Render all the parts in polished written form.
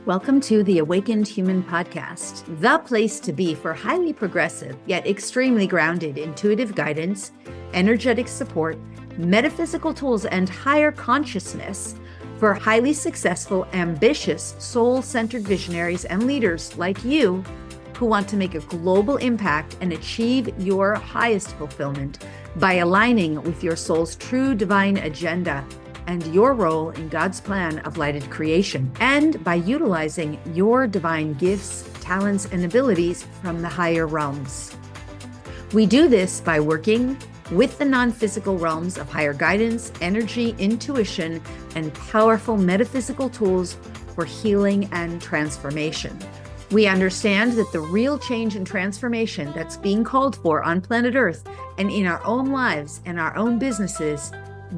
Welcome to the Awakened Human Podcast, the place to be for highly progressive yet extremely grounded intuitive guidance, energetic support, metaphysical tools, and higher consciousness for highly successful, ambitious, soul-centered visionaries and leaders like you who want to make a global impact and achieve your highest fulfillment by aligning with your soul's true divine agenda and your role in God's plan of lighted creation, and by utilizing your divine gifts, talents, and abilities from the higher realms. We do this by working with the non-physical realms of higher guidance, energy, intuition, and powerful metaphysical tools for healing and transformation. We understand that the real change and transformation that's being called for on planet Earth and in our own lives and our own businesses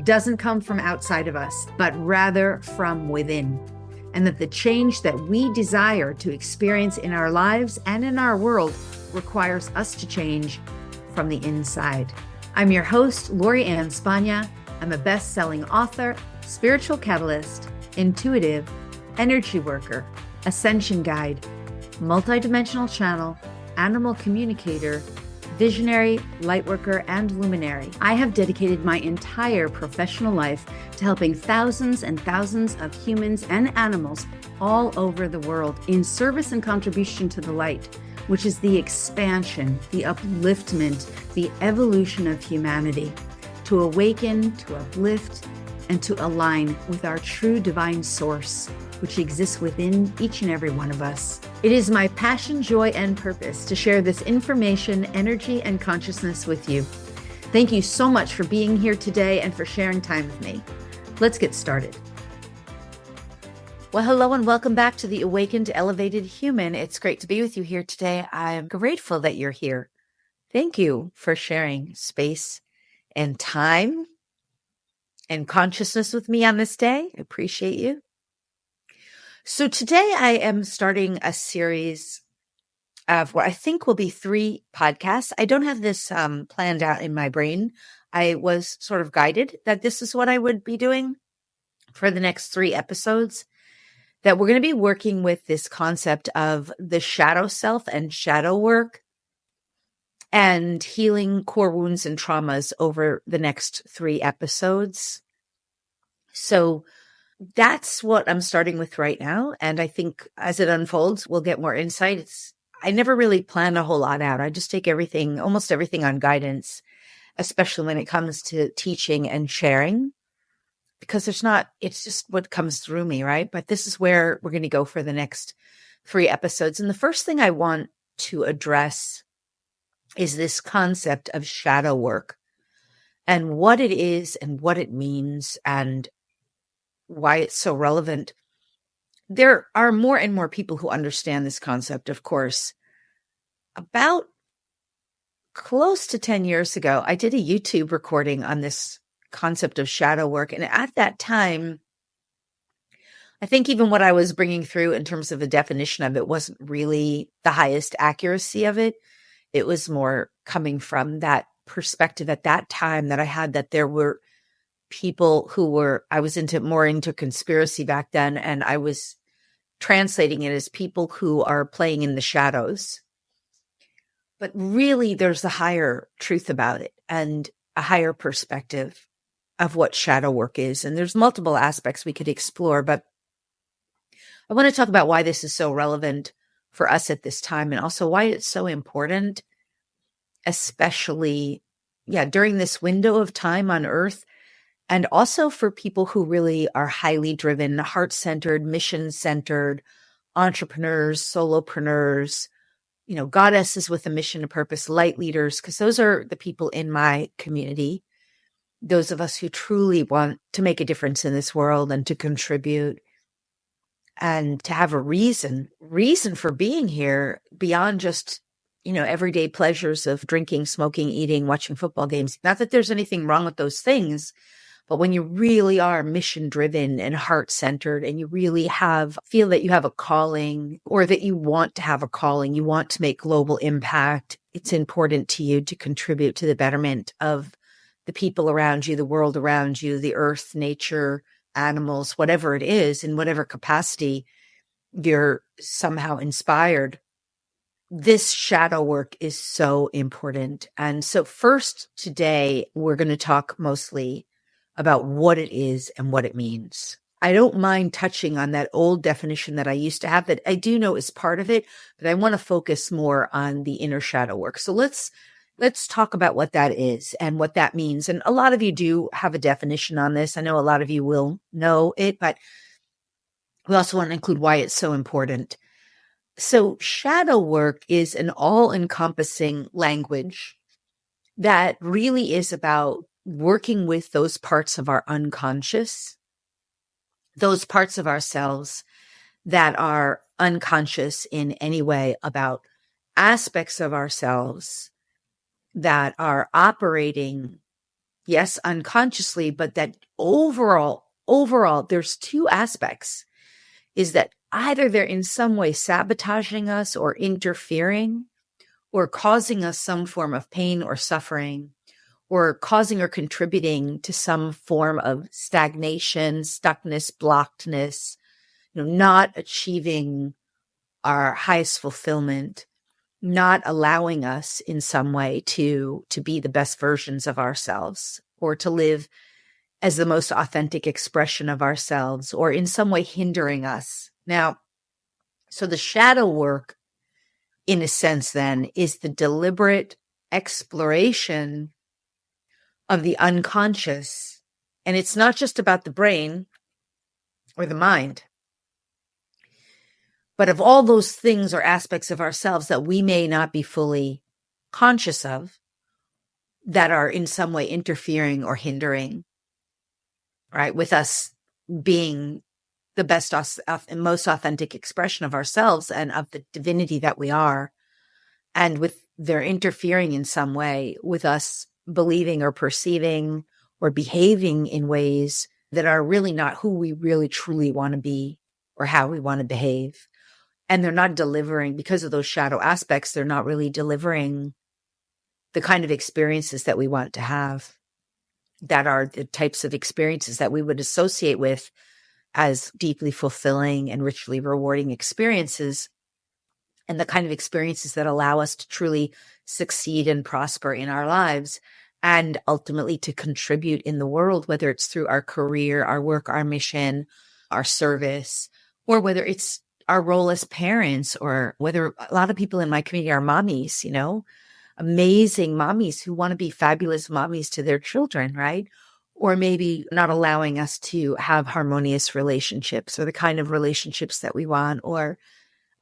doesn't come from outside of us, but rather from within. And that the change that we desire to experience in our lives and in our world requires us to change from the inside. I'm your host, Lori Ann Spagna. I'm a best-selling author, spiritual catalyst, intuitive, energy worker, ascension guide, multidimensional channel, animal communicator, visionary, lightworker, and luminary. I have dedicated my entire professional life to helping thousands and thousands of humans and animals all over the world in service and contribution to the light, which is the expansion, the upliftment, the evolution of humanity, to awaken, to uplift, and to align with our true divine source, which exists within each and every one of us. It is my passion, joy, and purpose to share this information, energy, and consciousness with you. Thank you so much for being here today and for sharing time with me. Let's get started. Well, hello and welcome back to the Awakened Elevated Human. It's great to be with you here today. I'm grateful that you're here. Thank you for sharing space and time and consciousness with me on this day. I appreciate you. So today I am starting a series of what I think will be 3 podcasts. I don't have this planned out in my brain. I was sort of guided that this is what I would be doing for the next 3 episodes, that we're going to be working with this concept of the shadow self and shadow work and healing core wounds and traumas over the next 3 episodes. So that's what I'm starting with right now. And I think as it unfolds, we'll get more insight. I never really plan a whole lot out. I just take almost everything on guidance, especially when it comes to teaching and sharing, because it's just what comes through me, right? But this is where we're going to go for the next 3 episodes. And the first thing I want to address is this concept of shadow work and what it is and what it means and why it's so relevant. There are more and more people who understand this concept, of course. About close to 10 years ago, I did a YouTube recording on this concept of shadow work. And at that time, I think even what I was bringing through in terms of a definition of it wasn't really the highest accuracy of it. It was more coming from that perspective at that time that I had, that there were people I was more into conspiracy back then, and I was translating it as people who are playing in the shadows. But really, there's a higher truth about it and a higher perspective of what shadow work is. And there's multiple aspects we could explore, but I want to talk about why this is so relevant for us at this time, and also why it's so important, especially, during this window of time on Earth. And also for people who really are highly driven, heart-centered, mission-centered, entrepreneurs, solopreneurs, goddesses with a mission and purpose, light leaders, because those are the people in my community, those of us who truly want to make a difference in this world and to contribute and to have a reason for being here beyond just, everyday pleasures of drinking, smoking, eating, watching football games. Not that there's anything wrong with those things, but when you really are mission driven and heart centered, and you really feel that you have a calling, or that you want to have a calling, you want to make global impact, it's important to you to contribute to the betterment of the people around you, the world around you, the earth, nature, animals, whatever it is, in whatever capacity. you're somehow inspired. This shadow work is so important. And so first today, we're going to talk mostly about what it is and what it means. I don't mind touching on that old definition that I used to have that I do know is part of it, but I want to focus more on the inner shadow work. So let's talk about what that is and what that means. And a lot of you do have a definition on this. I know a lot of you will know it, but we also want to include why it's so important. So shadow work is an all-encompassing language that really is about working with those parts of our unconscious, those parts of ourselves that are unconscious in any way about aspects of ourselves that are operating, yes, unconsciously, but that overall, there's two aspects, is that either they're in some way sabotaging us or interfering or causing us some form of pain or suffering, or causing or contributing to some form of stagnation, stuckness, blockedness, not achieving our highest fulfillment, not allowing us in some way to be the best versions of ourselves or to live as the most authentic expression of ourselves, or in some way hindering us. Now, so the shadow work, in a sense, then, is the deliberate exploration of the unconscious. And it's not just about the brain or the mind, but of all those things or aspects of ourselves that we may not be fully conscious of, that are in some way interfering or hindering, right, with us being the best and most authentic expression of ourselves and of the divinity that we are. And with they're interfering in some way with us believing or perceiving or behaving in ways that are really not who we really truly want to be or how we want to behave. And they're not delivering, because of those shadow aspects, they're not really delivering the kind of experiences that we want to have, that are the types of experiences that we would associate with as deeply fulfilling and richly rewarding experiences, and the kind of experiences that allow us to truly succeed and prosper in our lives and ultimately to contribute in the world, whether it's through our career, our work, our mission, our service, or whether it's our role as parents, or whether a lot of people in my community are mommies, amazing mommies who want to be fabulous mommies to their children, right? Or maybe not allowing us to have harmonious relationships or the kind of relationships that we want, or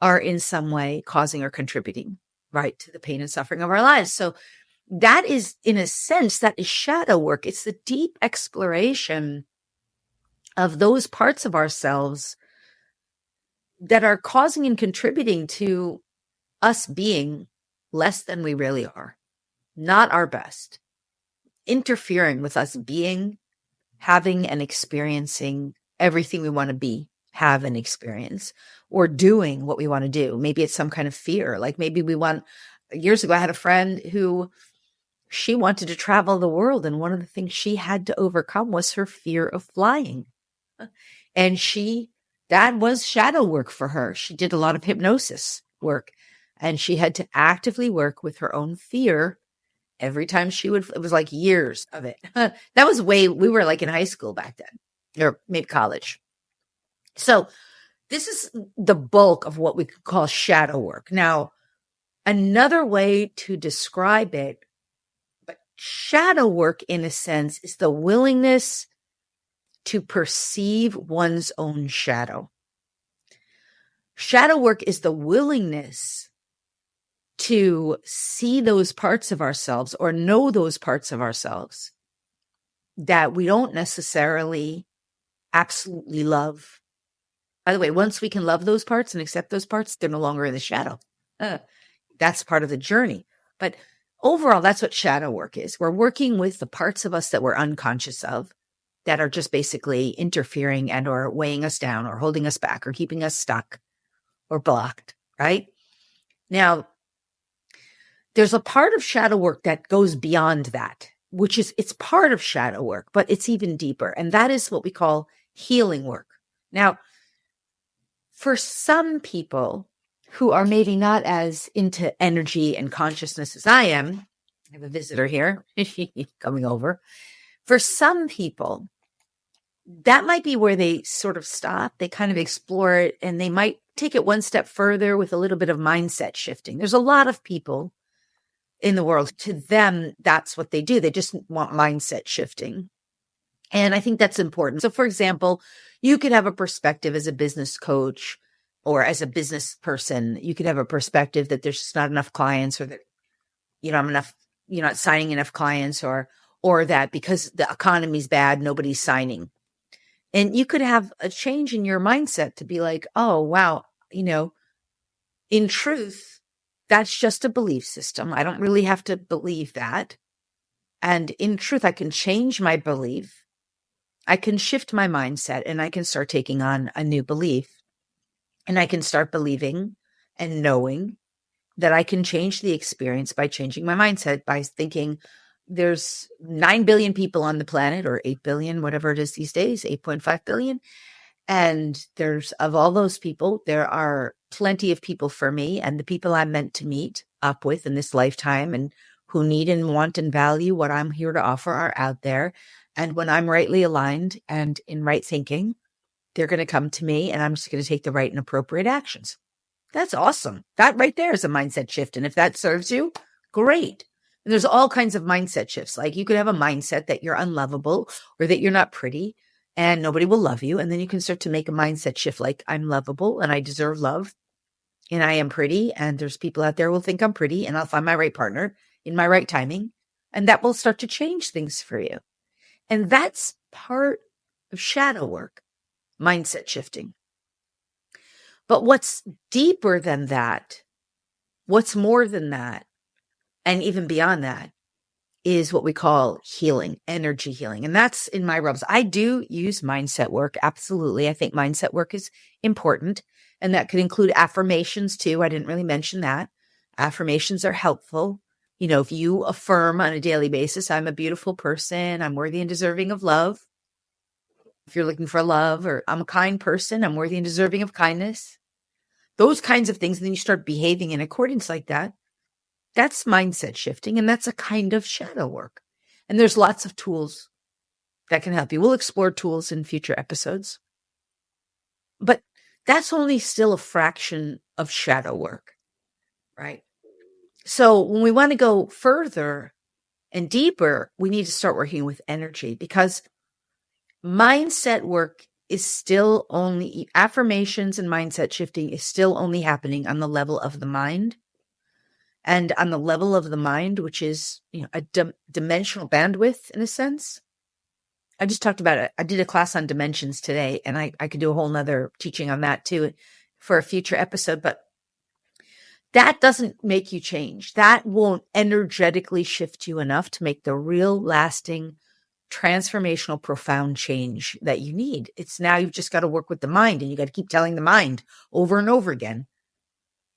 are in some way causing or contributing, right, to the pain and suffering of our lives. So that is, in a sense, that is shadow work. It's the deep exploration of those parts of ourselves that are causing and contributing to us being less than we really are, not our best, interfering with us being, having, and experiencing everything we want to be, have, and experience, or doing what we want to do. Maybe it's some kind of fear. Like maybe years ago, I had a friend who, she wanted to travel the world. And one of the things she had to overcome was her fear of flying. And that was shadow work for her. She did a lot of hypnosis work, and she had to actively work with her own fear every time it was like years of it. That was we were like in high school back then, or maybe college. So this is the bulk of what we could call shadow work. Now, another way to describe it, but shadow work, in a sense, is the willingness to perceive one's own shadow. Shadow work is the willingness to see those parts of ourselves or know those parts of ourselves that we don't necessarily absolutely love. By the way, once we can love those parts and accept those parts, they're no longer in the shadow. That's part of the journey. But overall, that's what shadow work is. We're working with the parts of us that we're unconscious of, that are just basically interfering and or weighing us down or holding us back or keeping us stuck or blocked, right? Now, there's a part of shadow work that goes beyond that, which is, it's part of shadow work, but it's even deeper. And that is what we call healing work. Now, For some people who are maybe not as into energy and consciousness as I am, I have a visitor here coming over. For some people, that might be where they sort of stop. They kind of explore it and they might take it one step further with a little bit of mindset shifting. There's a lot of people in the world, to them, that's what they do. They just want mindset shifting. And I think that's important. So, for example, you could have a perspective as a business coach or as a business person. You could have a perspective that there's just not enough clients, or that you don't have enough, you're not signing enough clients, or that because the economy's bad, nobody's signing. And you could have a change in your mindset to be like, oh, wow, in truth, that's just a belief system. I don't really have to believe that. And in truth, I can change my belief. I can shift my mindset and I can start taking on a new belief. And I can start believing and knowing that I can change the experience by changing my mindset, by thinking there's 9 billion people on the planet, or 8 billion, whatever it is these days, 8.5 billion. And there's, of all those people, there are plenty of people for me and the people I'm meant to meet up with in this lifetime, and who need and want and value what I'm here to offer are out there. And when I'm rightly aligned and in right thinking, they're going to come to me, and I'm just going to take the right and appropriate actions. That's awesome. That right there is a mindset shift. And if that serves you, great. And there's all kinds of mindset shifts. Like you could have a mindset that you're unlovable, or that you're not pretty and nobody will love you. And then you can start to make a mindset shift like, I'm lovable and I deserve love and I am pretty. And there's people out there who will think I'm pretty, and I'll find my right partner in my right timing. And that will start to change things for you. And that's part of shadow work, mindset shifting. But what's deeper than that, what's more than that, and even beyond that, is what we call healing, energy healing. And that's in my realms. I do use mindset work. Absolutely. I think mindset work is important. And that could include affirmations too. I didn't really mention that. Affirmations are helpful. If you affirm on a daily basis, I'm a beautiful person, I'm worthy and deserving of love. If you're looking for love, or I'm a kind person, I'm worthy and deserving of kindness. Those kinds of things. And then you start behaving in accordance like that. That's mindset shifting, and that's a kind of shadow work. And there's lots of tools that can help you. We'll explore tools in future episodes. But that's only still a fraction of shadow work, right? So when we want to go further and deeper, we need to start working with energy, because mindset work is still only, affirmations and mindset shifting is still only happening on the level of the mind. And on the level of the mind, which is a dimensional bandwidth in a sense. I just talked about it. I did a class on dimensions today, and I could do a whole nother teaching on that too for a future episode. But that doesn't make you change. That won't energetically shift you enough to make the real lasting, transformational, profound change that you need. It's now you've just got to work with the mind, and you got to keep telling the mind over and over again.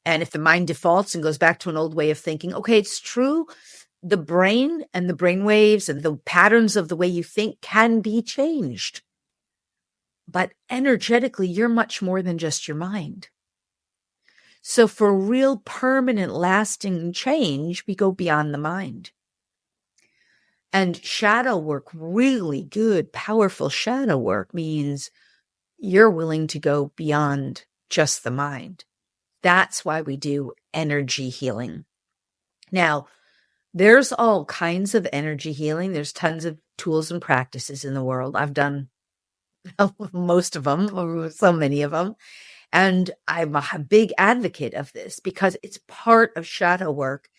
And if the mind defaults and goes back to an old way of thinking, okay, it's true. The brain and the brain waves and the patterns of the way you think can be changed. But energetically, you're much more than just your mind. So for real, permanent, lasting change, we go beyond the mind. And shadow work, really good, powerful shadow work, means you're willing to go beyond just the mind. That's why we do energy healing. Now, there's all kinds of energy healing. There's tons of tools and practices in the world. I've done most of them, or so many of them. And I'm a big advocate of this because it's part of shadow work.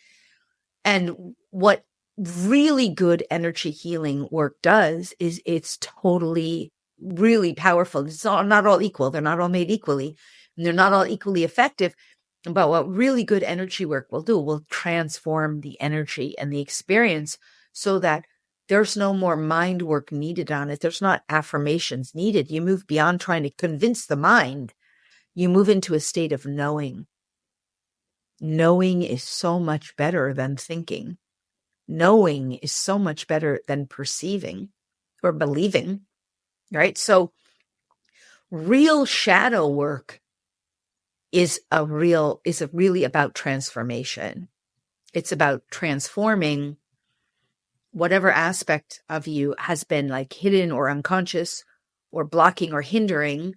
And what really good energy healing work does is it's totally, really powerful. It's not all equal. They're not all made equally, and they're not all equally effective. But what really good energy work will do will transform the energy and the experience so that there's no more mind work needed on it. There's not affirmations needed. You move beyond trying to convince the mind. You move into a state of knowing. Knowing is so much better than thinking. Knowing is so much better than perceiving or believing, right? So real shadow work is really about transformation. It's about transforming whatever aspect of you has been like hidden or unconscious or blocking or hindering,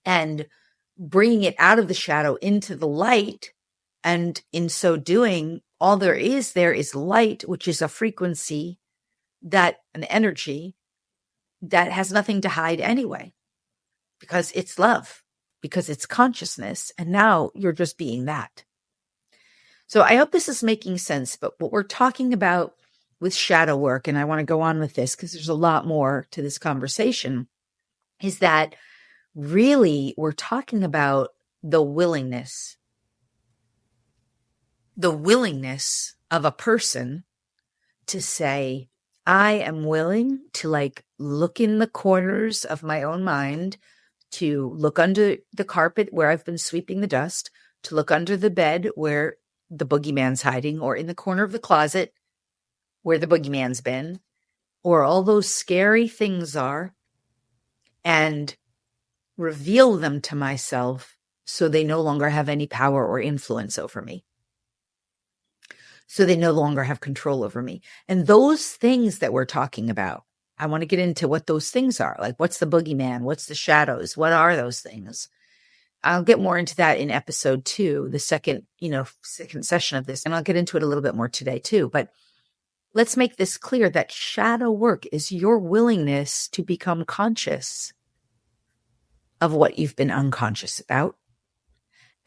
and bringing it out of the shadow into the light. And in so doing, all there is light, which is a frequency, an energy that has nothing to hide anyway, because it's love, because it's consciousness. And now you're just being that. So I hope this is making sense. But what we're talking about with shadow work, and I want to go on with this because there's a lot more to this conversation, is that really we're talking about the willingness of a person to say, I am willing to like look in the corners of my own mind, to look under the carpet where I've been sweeping the dust, to look under the bed where the boogeyman's hiding, or in the corner of the closet where the boogeyman's been, or all those scary things are, and reveal them to myself so they no longer have any power or influence over me. So they no longer have control over me. And those things that we're talking about, I want to get into what those things are. Like, what's the boogeyman? What's the shadows? What are those things? I'll get more into that in episode 2, the second session of this. And I'll get into it a little bit more today too. But let's make this clear that shadow work is your willingness to become conscious of what you've been unconscious about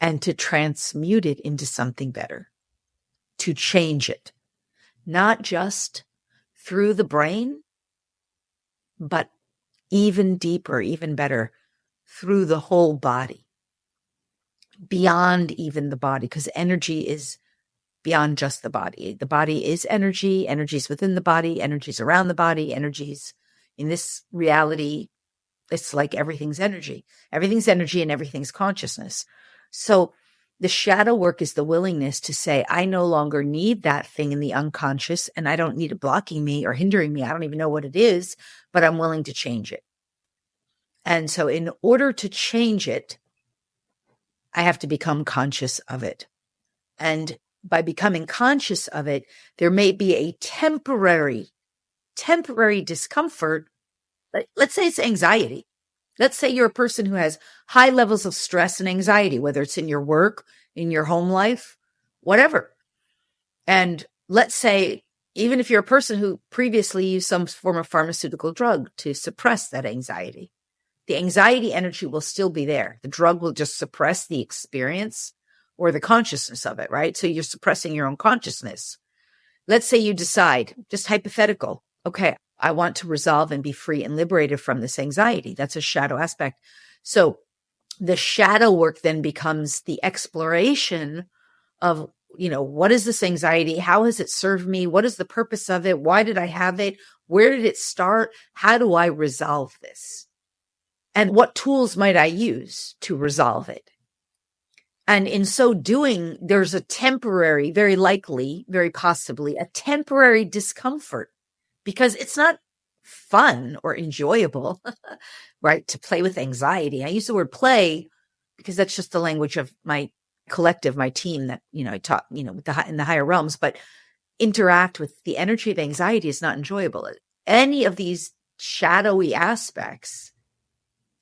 and to transmute it into something better, to change it, not just through the brain, but even deeper, even better, through the whole body, beyond even the body, because energy is beyond just the body. The body is energy, energy's within the body, energy's around the body, energy's in this reality. It's like everything's energy and everything's consciousness. So the shadow work is the willingness to say, I no longer need that thing in the unconscious, and I don't need it blocking me or hindering me. I don't even know what it is, but I'm willing to change it. And so in order to change it, I have to become conscious of it. And by becoming conscious of it, there may be a temporary discomfort. Let's say it's anxiety. Let's say you're a person who has high levels of stress and anxiety, whether it's in your work, in your home life, whatever. And let's say, even if you're a person who previously used some form of pharmaceutical drug to suppress that anxiety, the anxiety energy will still be there. The drug will just suppress the experience or the consciousness of it, right? So you're suppressing your own consciousness. Let's say you decide, just hypothetical, okay, I want to resolve and be free and liberated from this anxiety. That's a shadow aspect. So the shadow work then becomes the exploration of, what is this anxiety? How has it served me? What is the purpose of it? Why did I have it? Where did it start? How do I resolve this? And what tools might I use to resolve it? And in so doing, there's a temporary, very likely, very possibly, a temporary discomfort, because it's not fun or enjoyable, right, to play with anxiety. I use the word play because that's just the language of my collective, my team that, I taught, in the higher realms, but interact with the energy of anxiety is not enjoyable. Any of these shadowy aspects,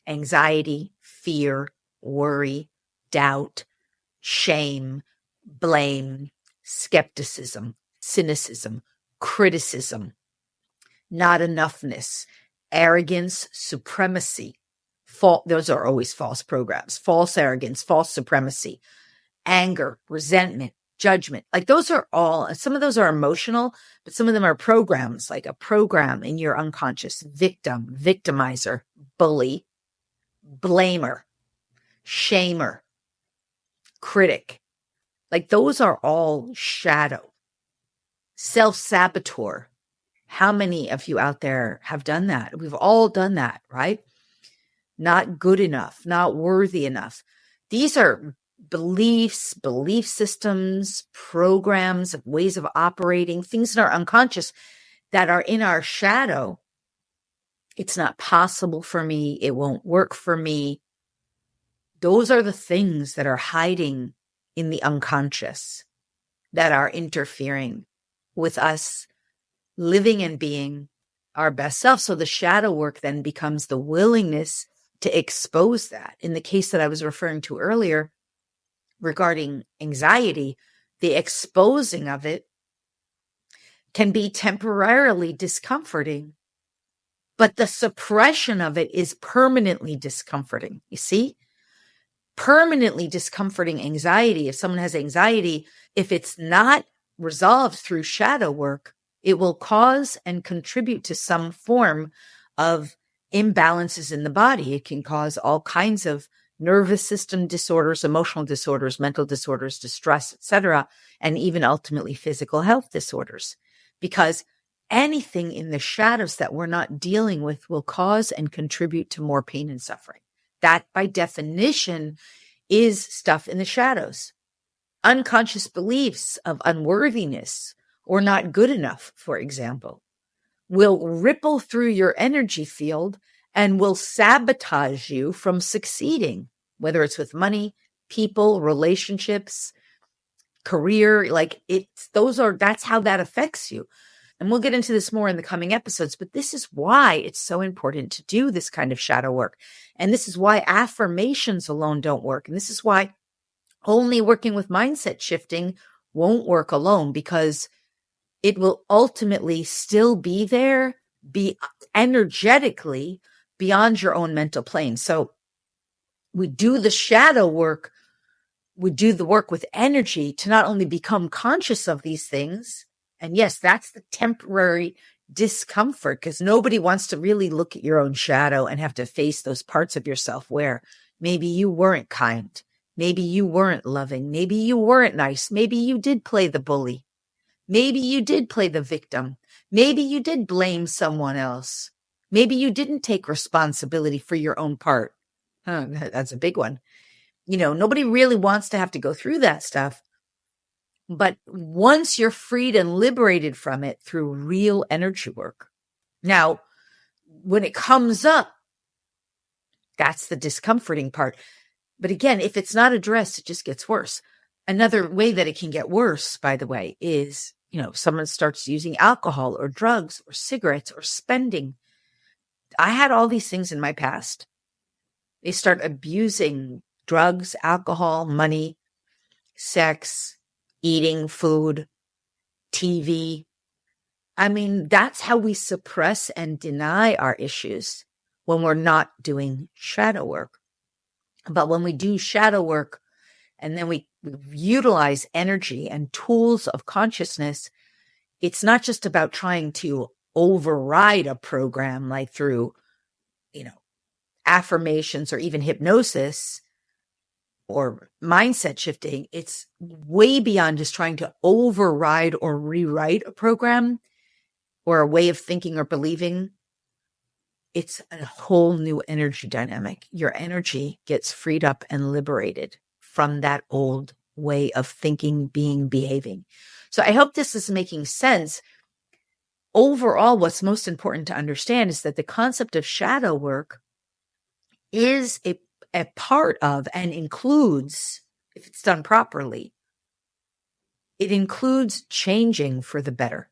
anxiety, fear, worry, doubt, shame, blame, skepticism, cynicism, criticism, not enoughness, arrogance, supremacy. Those are always false programs, false arrogance, false supremacy, anger, resentment, judgment. Like those are all, some of those are emotional, but some of them are programs, like a program in your unconscious: victim, victimizer, bully, blamer, shamer, critic. Like those are all shadow. Self-saboteur. How many of you out there have done that? We've all done that, right? Not good enough, not worthy enough. These are beliefs, belief systems, programs, ways of operating, things in our unconscious that are in our shadow. It's not possible for me. It won't work for me. Those are the things that are hiding in the unconscious that are interfering with us living and being our best self. So the shadow work then becomes the willingness to expose that. In the case that I was referring to earlier regarding anxiety, the exposing of it can be temporarily discomforting, but the suppression of it is permanently discomforting. You see? Permanently discomforting anxiety. If someone has anxiety, if it's not resolved through shadow work, it will cause and contribute to some form of imbalances in the body. It can cause all kinds of nervous system disorders, emotional disorders, mental disorders, distress, etc., and even ultimately physical health disorders. Because anything in the shadows that we're not dealing with will cause and contribute to more pain and suffering. That, by definition, is stuff in the shadows. Unconscious beliefs of unworthiness or not good enough, for example, will ripple through your energy field and will sabotage you from succeeding, whether it's with money, people, relationships, career. That's how that affects you. And we'll get into this more in the coming episodes, but this is why it's so important to do this kind of shadow work. And this is why affirmations alone don't work. And this is why only working with mindset shifting won't work alone, because it will ultimately still be there, be energetically beyond your own mental plane. So we do the shadow work. We do the work with energy to not only become conscious of these things, and yes, that's the temporary discomfort, because nobody wants to really look at your own shadow and have to face those parts of yourself where maybe you weren't kind, maybe you weren't loving, maybe you weren't nice, maybe you did play the bully, maybe you did play the victim, maybe you did blame someone else, maybe you didn't take responsibility for your own part. That's a big one. Nobody really wants to have to go through that stuff. But once you're freed and liberated from it through real energy work. Now, when it comes up, that's the discomforting part. But again, if it's not addressed, it just gets worse. Another way that it can get worse, by the way, is, someone starts using alcohol or drugs or cigarettes or spending. I had all these things in my past. They start abusing drugs, alcohol, money, sex, eating, food, TV. I mean, that's how we suppress and deny our issues when we're not doing shadow work. But when we do shadow work and then we utilize energy and tools of consciousness, it's not just about trying to override a program like through, affirmations or even hypnosis or mindset shifting. It's way beyond just trying to override or rewrite a program or a way of thinking or believing. It's a whole new energy dynamic. Your energy gets freed up and liberated from that old way of thinking, being, behaving. So I hope this is making sense. Overall, what's most important to understand is that the concept of shadow work is a part of and includes, if it's done properly, it includes changing for the better.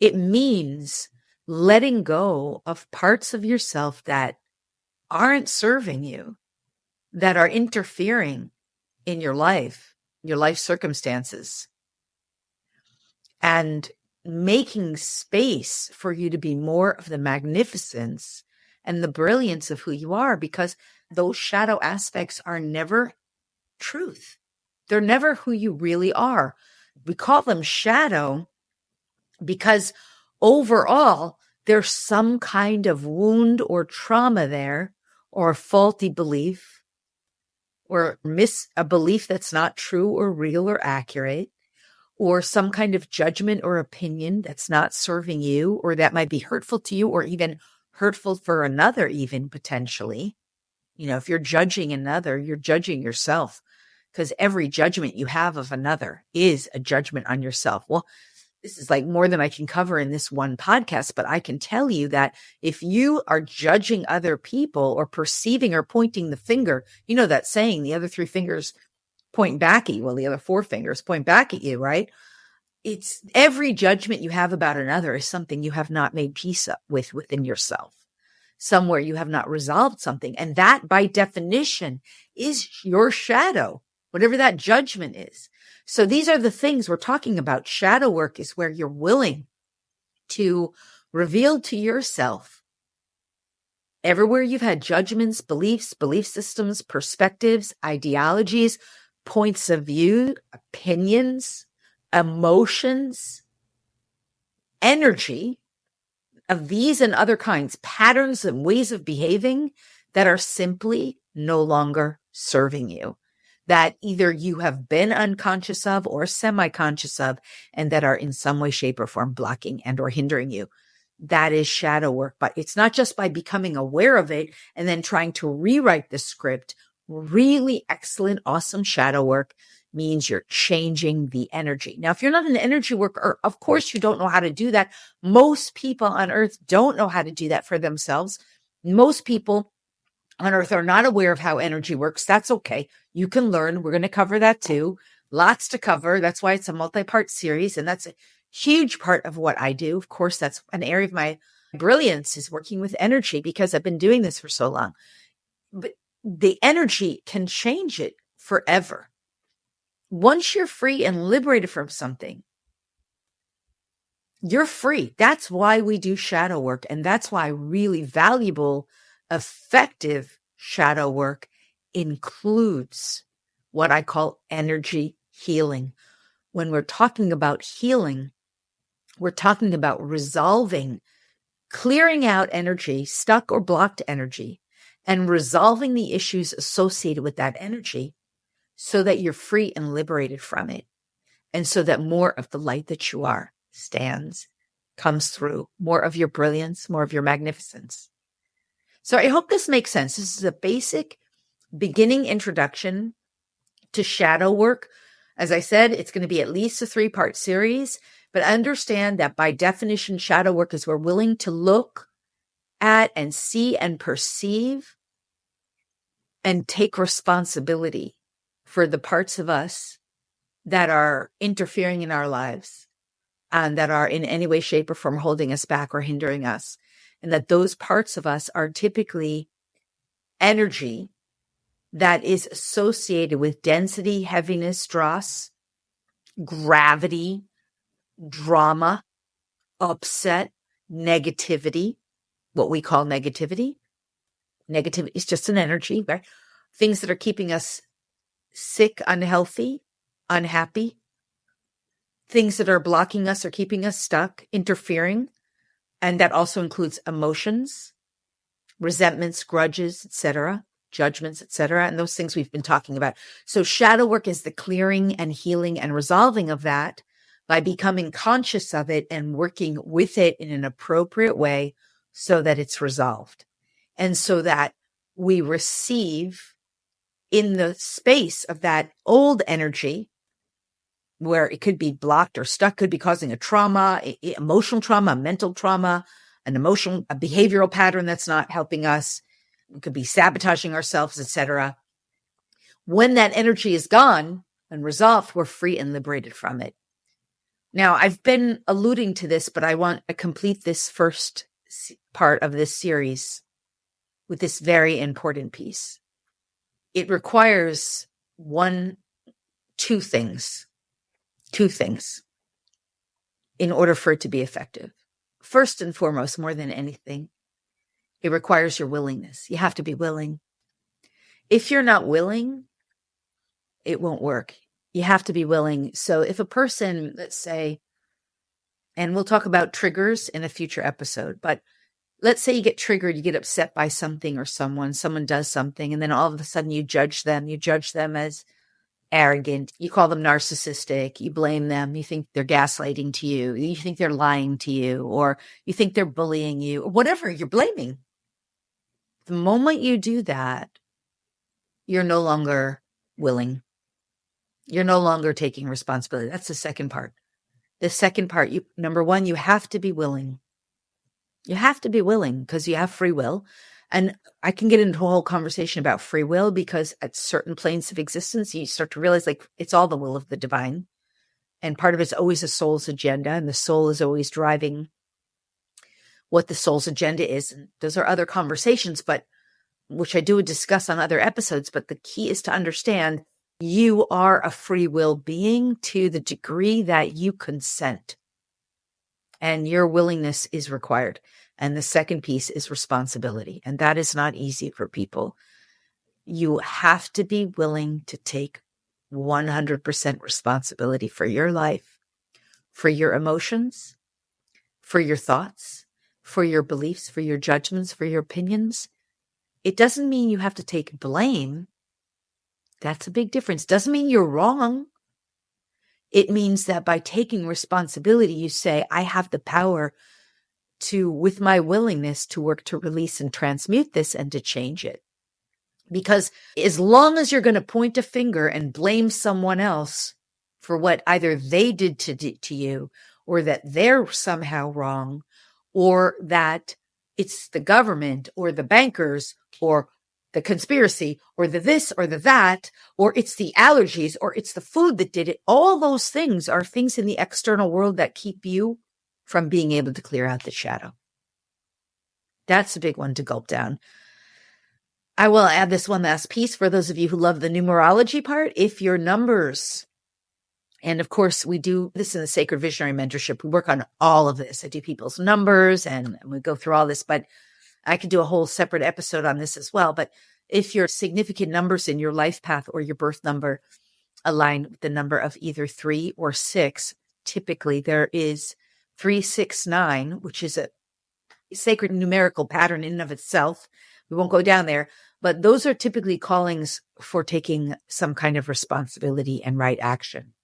It means letting go of parts of yourself that aren't serving you, that are interfering in your life circumstances, and making space for you to be more of the magnificence and the brilliance of who you are, because those shadow aspects are never truth. They're never who you really are. We call them shadow because overall, there's some kind of wound or trauma there, or a faulty belief, or a belief that's not true or real or accurate, or some kind of judgment or opinion that's not serving you, or that might be hurtful to you, or even hurtful for another, even potentially. If you're judging another, you're judging yourself, because every judgment you have of another is a judgment on yourself. Well, this is like more than I can cover in this one podcast, but I can tell you that if you are judging other people or perceiving or pointing the finger, you know that saying, the other three fingers point back at you. Well, the other four fingers point back at you, right? It's every judgment you have about another is something you have not made peace with within yourself. Somewhere you have not resolved something. And that by definition is your shadow, whatever that judgment is. So these are the things we're talking about. Shadow work is where you're willing to reveal to yourself everywhere you've had judgments, beliefs, belief systems, perspectives, ideologies, points of view, opinions, emotions, energy of these and other kinds, patterns and ways of behaving that are simply no longer serving you, that either you have been unconscious of or semi-conscious of, and that are in some way, shape, or form blocking and or hindering you. That is shadow work. But it's not just by becoming aware of it and then trying to rewrite the script. Really excellent, awesome shadow work means you're changing the energy. Now, if you're not an energy worker, of course you don't know how to do that. Most people on earth don't know how to do that for themselves. Most people on earth are not aware of how energy works. That's okay. You can learn. We're going to cover that too. Lots to cover. That's why it's a multi-part series. And that's a huge part of what I do. Of course, that's an area of my brilliance is working with energy because I've been doing this for so long. But the energy can change it forever. Once you're free and liberated from something, you're free. That's why we do shadow work. And that's why really valuable, effective shadow work includes what I call energy healing. When we're talking about healing, we're talking about resolving, clearing out energy, stuck or blocked energy, and resolving the issues associated with that energy so that you're free and liberated from it. And so that more of the light that you are comes through, more of your brilliance, more of your magnificence. So I hope this makes sense. This is a basic beginning introduction to shadow work. As I said, it's going to be at least a 3-part series, but understand that by definition, shadow work is we're willing to look at and see and perceive and take responsibility for the parts of us that are interfering in our lives and that are in any way, shape, or form holding us back or hindering us. And that those parts of us are typically energy that is associated with density, heaviness, dross, gravity, drama, upset, negativity, what we call negativity. Negativity is just an energy, right? Things that are keeping us sick, unhealthy, unhappy. Things that are blocking us or keeping us stuck, interfering. And that also includes emotions, resentments, grudges, etc., judgments, etc., and those things we've been talking about. So shadow work is the clearing and healing and resolving of that by becoming conscious of it and working with it in an appropriate way so that it's resolved. And so that we receive in the space of that old energy where it could be blocked or stuck, could be causing a trauma, emotional trauma, mental trauma, a behavioral pattern that's not helping us. It could be sabotaging ourselves, etc. When that energy is gone and resolved, we're free and liberated from it. Now, I've been alluding to this, but I want to complete this first part of this series with this very important piece. It requires two things in order for it to be effective. First and foremost, more than anything, it requires your willingness. You have to be willing. If you're not willing, it won't work. You have to be willing. So if a person, let's say, and we'll talk about triggers in a future episode, but let's say you get triggered, you get upset by something or someone does something, and then all of a sudden you judge them as arrogant, you call them narcissistic, you blame them, you think they're gaslighting to you, you think they're lying to you, or you think they're bullying you, or whatever, you're blaming. The moment you do that, you're no longer willing. You're no longer taking responsibility. That's the second part. The second part, number one, you have to be willing. You have to be willing because you have free will. And I can get into a whole conversation about free will because at certain planes of existence, you start to realize like it's all the will of the divine. And part of it's always a soul's agenda, and the soul is always driving what the soul's agenda is. And those are other conversations, but which I do discuss on other episodes. But the key is to understand you are a free will being to the degree that you consent, and your willingness is required. And the second piece is responsibility. And that is not easy for people. You have to be willing to take 100% responsibility for your life, for your emotions, for your thoughts, for your beliefs, for your judgments, for your opinions. It doesn't mean you have to take blame. That's a big difference. Doesn't mean you're wrong. It means that by taking responsibility, you say, I have the power to, with my willingness, to work to release and transmute this and to change it. Because as long as you're going to point a finger and blame someone else for what either they did to you, or that they're somehow wrong, or that it's the government or the bankers or the conspiracy or the this or the that, or it's the allergies or it's the food that did it, all those things are things in the external world that keep you from being able to clear out the shadow. That's a big one to gulp down. I will add this one last piece for those of you who love the numerology part. If your numbers, and of course we do this in the Sacred Visionary Mentorship, we work on all of this. I do people's numbers and we go through all this, but I could do a whole separate episode on this as well. But if your significant numbers in your life path or your birth number align with the number of either 3 or 6, typically there is 369, which is a sacred numerical pattern in and of itself. We won't go down there, but those are typically callings for taking some kind of responsibility and right action.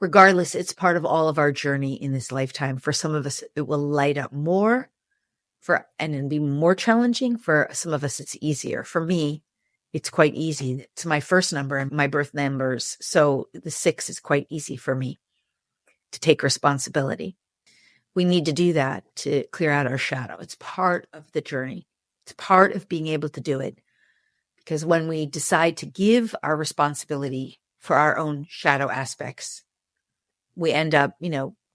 Regardless, it's part of all of our journey in this lifetime. For some of us, it will light up more and it'll be more challenging. For some of us, it's easier. For me, it's quite easy. It's my first number and my birth numbers. So the 6 is quite easy for me to take responsibility. We need to do that to clear out our shadow. It's part of the journey. It's part of being able to do it. Because when we decide to give our responsibility for our own shadow aspects, we end up,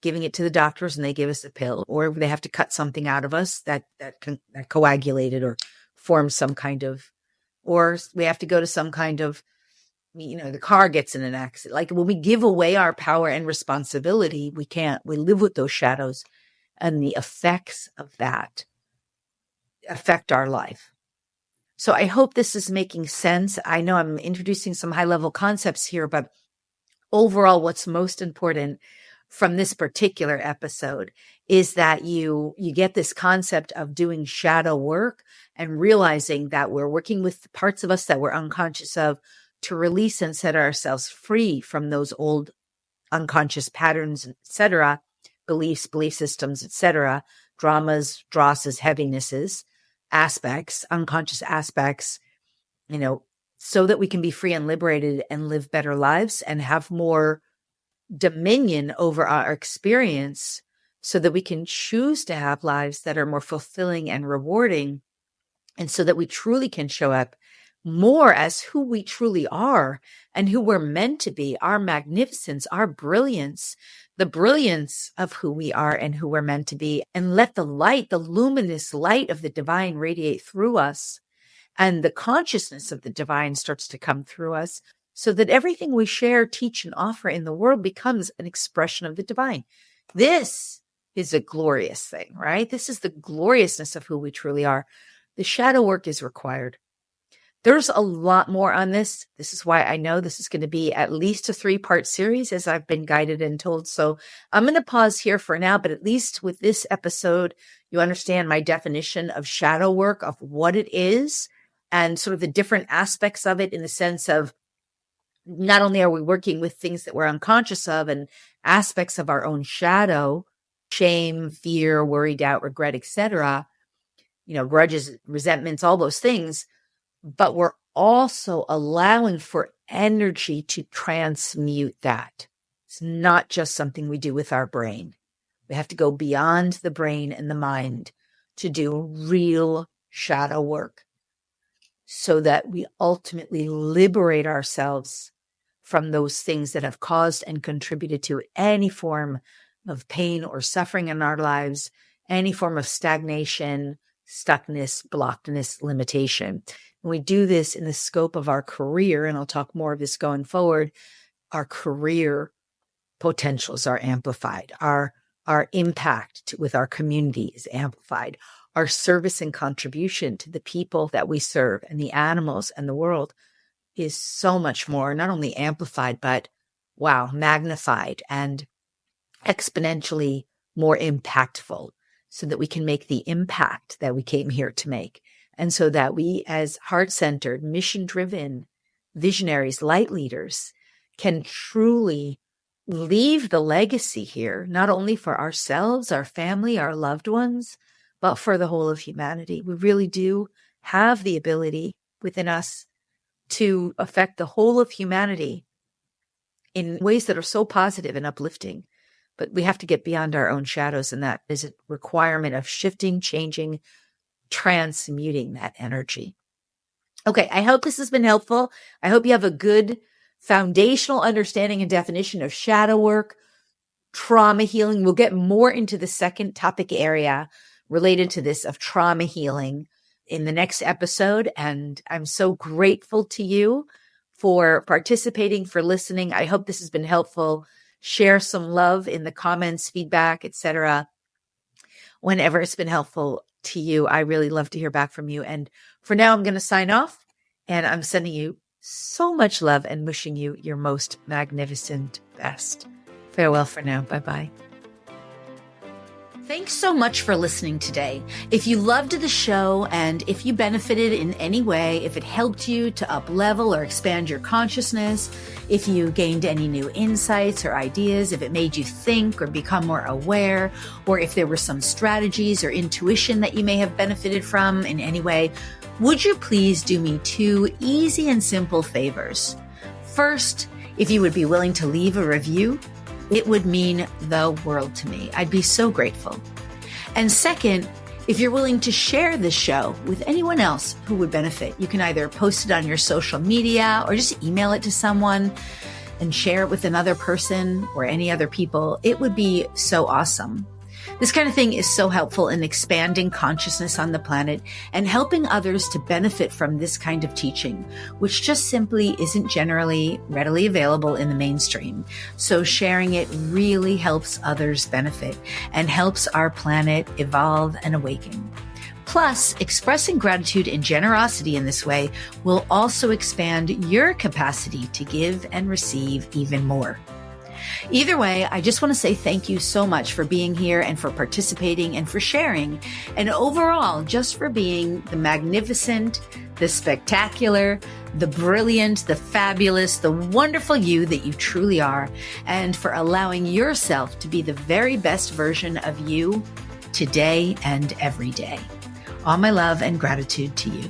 giving it to the doctors and they give us a pill, or they have to cut something out of us that coagulated or forms some kind of, or we have to go to some kind of, the car gets in an accident. Like when we give away our power and responsibility, we live with those shadows, and the effects of that affect our life. So I hope this is making sense. I know I'm introducing some high level concepts here, but overall, what's most important from this particular episode is that you get this concept of doing shadow work and realizing that we're working with parts of us that we're unconscious of to release and set ourselves free from those old unconscious patterns, etc., beliefs, belief systems, etc., dramas, drosses, heavinesses, aspects, unconscious aspects, so that we can be free and liberated and live better lives and have more dominion over our experience, so that we can choose to have lives that are more fulfilling and rewarding, and so that we truly can show up more as who we truly are and who we're meant to be, our magnificence, our brilliance, the brilliance of who we are and who we're meant to be, and let the light, the luminous light of the divine radiate through us, and the consciousness of the divine starts to come through us, so that everything we share, teach, and offer in the world becomes an expression of the divine. This is a glorious thing, right? This is the gloriousness of who we truly are. The shadow work is required. There's a lot more on this. This is why I know this is going to be at least a 3-part series, as I've been guided and told. So I'm going to pause here for now, but at least with this episode, you understand my definition of shadow work, of what it is, and sort of the different aspects of it, in the sense of not only are we working with things that we're unconscious of and aspects of our own shadow, shame, fear, worry, doubt, regret, etc., grudges, resentments, all those things, but we're also allowing for energy to transmute that. It's not just something we do with our brain. We have to go beyond the brain and the mind to do real shadow work so that we ultimately liberate ourselves from those things that have caused and contributed to any form of pain or suffering in our lives, any form of stagnation, stuckness, blockedness, limitation. And we do this in the scope of our career, and I'll talk more of this going forward. Our career potentials are amplified. Our impact with our community is amplified. Our service and contribution to the people that we serve and the animals and the world is so much more, not only amplified, but magnified and exponentially more impactful, so that we can make the impact that we came here to make. And so that we, as heart-centered, mission-driven visionaries, light leaders, can truly leave the legacy here, not only for ourselves, our family, our loved ones, but for the whole of humanity. We really do have the ability within us to affect the whole of humanity in ways that are so positive and uplifting. But we have to get beyond our own shadows, and that is a requirement of shifting, changing, transmuting that energy. Okay, I hope this has been helpful. I hope you have a good foundational understanding and definition of shadow work, trauma healing. We'll get more into the second topic area related to this of trauma healing in the next episode. And I'm so grateful to you for participating, for listening. I hope this has been helpful. Share some love in the comments, feedback, etc. Whenever it's been helpful to you, I really love to hear back from you. And for now, I'm going to sign off, and I'm sending you so much love and wishing you your most magnificent best. Farewell for now. Bye-bye. Thanks so much for listening today. If you loved the show and if you benefited in any way, if it helped you to up-level or expand your consciousness, if you gained any new insights or ideas, if it made you think or become more aware, or if there were some strategies or intuition that you may have benefited from in any way, would you please do me two easy and simple favors? First, if you would be willing to leave a review, it would mean the world to me. I'd be so grateful. And second, if you're willing to share this show with anyone else who would benefit, you can either post it on your social media or just email it to someone and share it with another person or any other people. It would be so awesome. This kind of thing is so helpful in expanding consciousness on the planet and helping others to benefit from this kind of teaching, which just simply isn't generally readily available in the mainstream. So sharing it really helps others benefit and helps our planet evolve and awaken. Plus, expressing gratitude and generosity in this way will also expand your capacity to give and receive even more. Either way, I just want to say thank you so much for being here and for participating and for sharing, and overall, just for being the magnificent, the spectacular, the brilliant, the fabulous, the wonderful you that you truly are, and for allowing yourself to be the very best version of you today and every day. All my love and gratitude to you.